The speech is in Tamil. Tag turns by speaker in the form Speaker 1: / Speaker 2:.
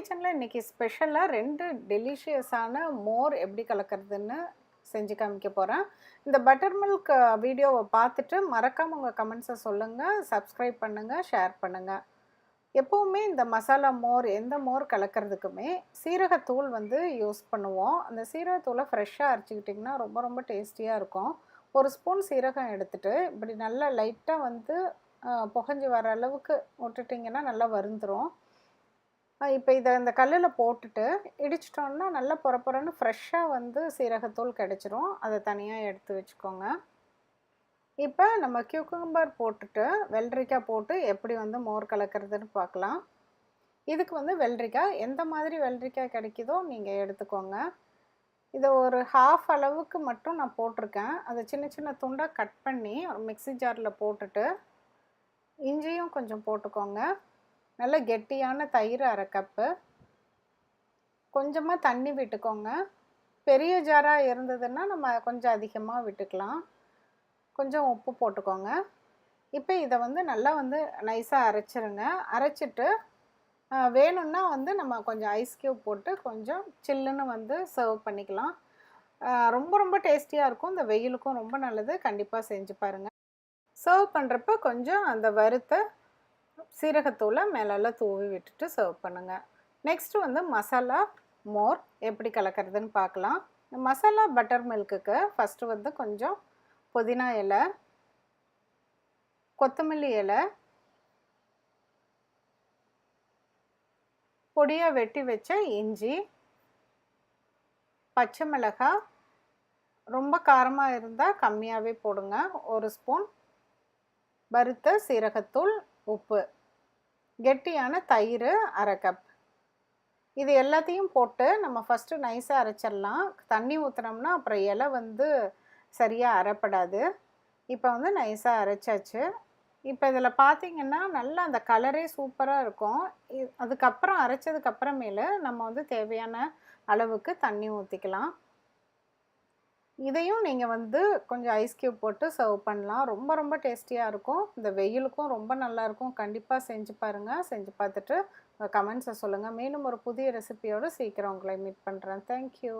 Speaker 1: கிச்சனில் இன்றைக்கி ஸ்பெஷலாக 2 டெலிஷியஸான மோர் எப்படி கலக்கிறதுன்னு செஞ்சு காமிக்க போகிறேன். இந்த பட்டர் மில்க் வீடியோவை பார்த்துட்டு மறக்காமல் உங்கள் கமெண்ட்ஸை சொல்லுங்கள், சப்ஸ்கிரைப் பண்ணுங்கள், ஷேர் பண்ணுங்கள். எப்போவுமே இந்த மசாலா மோர் எந்த மோர் கலக்கிறதுக்குமே சீரகத்தூள் யூஸ் பண்ணுவோம். அந்த சீரகத்தூளை ஃப்ரெஷ்ஷாக அரைச்சிக்கிட்டிங்கன்னா ரொம்ப ரொம்ப டேஸ்டியாக இருக்கும். ஒரு ஸ்பூன் சீரகம் எடுத்துகிட்டு இப்படி நல்லா லைட்டாக புகஞ்சு வர அளவுக்கு விட்டுட்டிங்கன்னா நல்லா வருந்துடும். இப்போ இதை இந்த கல்லில் போட்டுட்டு இடிச்சிட்டோம்னா நல்லா பொறன்னு ஃப்ரெஷ்ஷாக சீரகத்தூள் கிடச்சிரும். அதை தனியாக எடுத்து வச்சுக்கோங்க. இப்போ நம்ம கியூக்கம்பர் போட்டுட்டு வெள்ளரிக்காய் போட்டு எப்படி மோர் கலக்கிறதுன்னு பார்க்கலாம். இதுக்கு வெள்ளரிக்காய் எந்த மாதிரி வெள்ளரிக்காய் கிடைக்குதோ நீங்கள் எடுத்துக்கோங்க. இதை ஒரு ஹாஃப் அளவுக்கு மட்டும் நான் போட்டிருக்கேன். அதை சின்ன சின்ன துண்டாக கட் பண்ணி ஒரு மிக்ஸி ஜாரில் போட்டுட்டு இஞ்சியும் கொஞ்சம் போட்டுக்கோங்க. நல்ல கெட்டியான தயிர் 1/2 கப்பு, கொஞ்சமாக தண்ணி விட்டுக்கோங்க. பெரிய ஜாராக இருந்ததுன்னா நம்ம கொஞ்சம் அதிகமாக விட்டுக்கலாம். கொஞ்சம் உப்பு போட்டுக்கோங்க. இப்போ இதை நல்லா நைஸாக அரைச்சிருங்க. அரைச்சிட்டு வேணும்னா நம்ம கொஞ்சம் ஐஸ் க்யூப் போட்டு கொஞ்சம் சில்லுன்னு சர்வ் பண்ணிக்கலாம். ரொம்ப ரொம்ப டேஸ்டியாக இருக்கும். இந்த வெயிலுக்கும் ரொம்ப நல்லது. கண்டிப்பாக செஞ்சு பாருங்கள். சர்வ் பண்ணுறப்ப கொஞ்சம் அந்த வறுத்த சீரகத்தூளை மேலெல்லாம் தூவி விட்டுட்டு சர்வ் பண்ணுங்கள். நெக்ஸ்ட்டு மசாலா மோர் எப்படி கலக்கிறதுன்னு பார்க்கலாம். மசாலா பட்டர் மில்க்குக்கு ஃபஸ்ட்டு கொஞ்சம் புதினா இலை, கொத்தமல்லி இலை, பொடியாக வெட்டி வச்ச இஞ்சி, பச்சை மிளகாய், ரொம்ப காரமாக இருந்தால் கம்மியாகவே போடுங்க, 1 ஸ்பூன், வறுத்த சீரகத்தூள், உப்பு, கெட்டியான தயிர் 1/2 கப். இது எல்லாத்தையும் போட்டு நம்ம ஃபஸ்ட்டு நைஸாக அரைச்சிடலாம். தண்ணி ஊற்றினோம்னா அப்புறம் இலை சரியாக அரைப்படாது. இப்போ நைஸாக அரைச்சாச்சு. இப்போ இதில் பார்த்தீங்கன்னா நல்லா அந்த கலரே சூப்பராக இருக்கும். அதுக்கப்புறம் அரைச்சதுக்கப்புறமேலு நம்ம தேவையான அளவுக்கு தண்ணி ஊற்றிக்கலாம். இதையும் நீங்கள் கொஞ்சம் ஐஸ் க்யூப் போட்டு சர்வ் பண்ணலாம். ரொம்ப ரொம்ப டேஸ்டியாக இருக்கும். இந்த வெயிலுக்கும் ரொம்ப நல்லாயிருக்கும். கண்டிப்பாக செஞ்சு பாருங்கள். செஞ்சு பார்த்துட்டு கமெண்ட்ஸை சொல்லுங்கள். மேலும் ஒரு புதிய ரெசிபியோடு சீக்கிரம் உங்களை மீட் பண்ணுறேன். தேங்க்யூ.